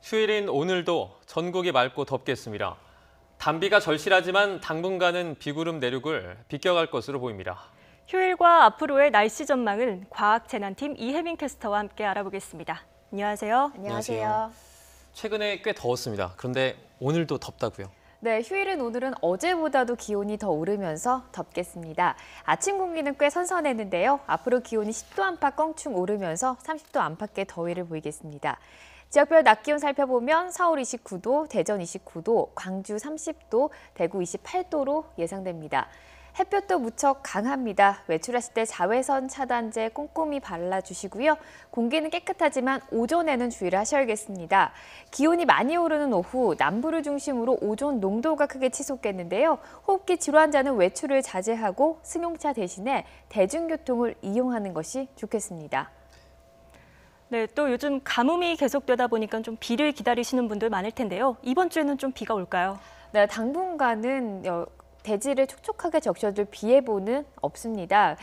휴일인 오늘도 전국이 맑고 덥겠습니다. 단비가 절실하지만 당분간은 비구름 내륙을 비껴갈 것으로 보입니다. 휴일과 앞으로의 날씨 전망은 과학재난팀 이혜민 캐스터와 함께 알아보겠습니다. 안녕하세요. 안녕하세요. 최근에 꽤 더웠습니다. 그런데 오늘도 덥다고요? 네, 휴일은 오늘은 어제보다도 기온이 더 오르면서 덥겠습니다. 아침 공기는 꽤 선선했는데요. 앞으로 기온이 10도 안팎 껑충 오르면서 30도 안팎의 더위를 보이겠습니다. 지역별 낮 기온 살펴보면 서울 29도, 대전 29도, 광주 30도, 대구 28도로 예상됩니다. 햇볕도 무척 강합니다. 외출하실 때 자외선 차단제 꼼꼼히 발라주시고요. 공기는 깨끗하지만 오전에는 주의를 하셔야겠습니다. 기온이 많이 오르는 오후 남부를 중심으로 오존 농도가 크게 치솟겠는데요. 호흡기 질환자는 외출을 자제하고 승용차 대신에 대중교통을 이용하는 것이 좋겠습니다. 네, 또 요즘 가뭄이 계속되다 보니까 좀 비를 기다리시는 분들 많을 텐데요. 이번 주에는 좀 비가 올까요? 네, 당분간은 대지를 촉촉하게 적셔줄 비 예보는 없습니다.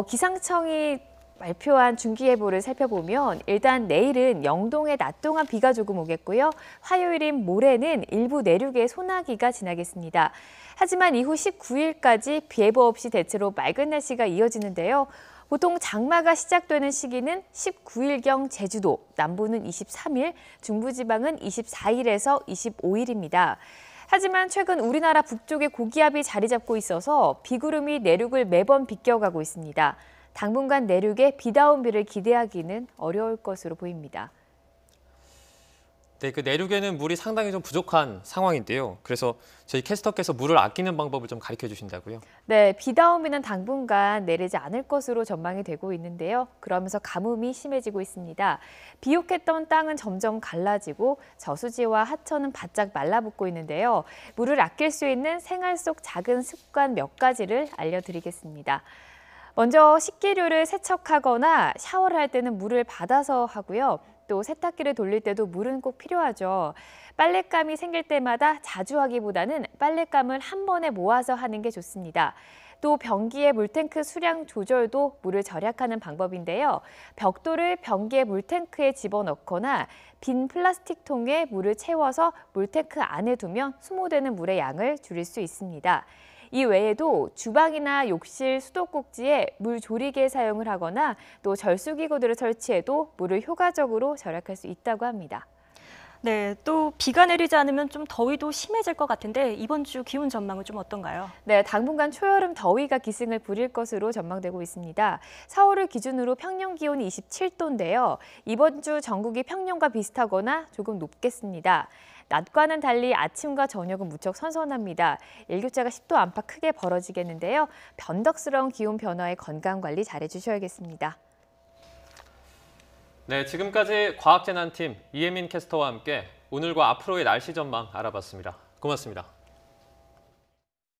기상청이 발표한 중기예보를 살펴보면 일단 내일은 영동에 낮 동안 비가 조금 오겠고요. 화요일인 모레는 일부 내륙에 소나기가 지나겠습니다. 하지만 이후 19일까지 비 예보 없이 대체로 맑은 날씨가 이어지는데요. 보통 장마가 시작되는 시기는 19일경 제주도, 남부는 23일, 중부지방은 24일에서 25일입니다. 하지만 최근 우리나라 북쪽에 고기압이 자리 잡고 있어서 비구름이 내륙을 매번 비껴가고 있습니다. 당분간 내륙에 비다운 비를 기대하기는 어려울 것으로 보입니다. 네, 그 내륙에는 물이 상당히 좀 부족한 상황인데요. 그래서 저희 캐스터께서 물을 아끼는 방법을 좀 가르쳐 주신다고요? 네, 비다운 비는 당분간 내리지 않을 것으로 전망이 되고 있는데요. 그러면서 가뭄이 심해지고 있습니다. 비옥했던 땅은 점점 갈라지고 저수지와 하천은 바짝 말라붙고 있는데요. 물을 아낄 수 있는 생활 속 작은 습관 몇 가지를 알려드리겠습니다. 먼저 식기류를 세척하거나 샤워를 할 때는 물을 받아서 하고요. 또 세탁기를 돌릴 때도 물은 꼭 필요하죠. 빨랫감이 생길 때마다 자주 하기보다는 빨랫감을 한 번에 모아서 하는 게 좋습니다. 또 변기의 물탱크 수량 조절도 물을 절약하는 방법인데요. 벽돌을 변기의 물탱크에 집어넣거나 빈 플라스틱 통에 물을 채워서 물탱크 안에 두면 소모되는 물의 양을 줄일 수 있습니다. 이 외에도 주방이나 욕실 수도꼭지에 물 조리개 사용을 하거나 또 절수기구들을 설치해도 물을 효과적으로 절약할 수 있다고 합니다. 네, 또 비가 내리지 않으면 좀 더위도 심해질 것 같은데 이번 주 기온 전망은 좀 어떤가요? 네, 당분간 초여름 더위가 기승을 부릴 것으로 전망되고 있습니다. 서울을 기준으로 평년 기온이 27도인데요. 이번 주 전국이 평년과 비슷하거나 조금 높겠습니다. 낮과는 달리 아침과 저녁은 무척 선선합니다. 일교차가 10도 안팎 크게 벌어지겠는데요. 변덕스러운 기온 변화에 건강관리 잘해주셔야겠습니다. 네, 지금까지 과학재난팀 이혜민 캐스터와 함께 오늘과 앞으로의 날씨 전망 알아봤습니다. 고맙습니다.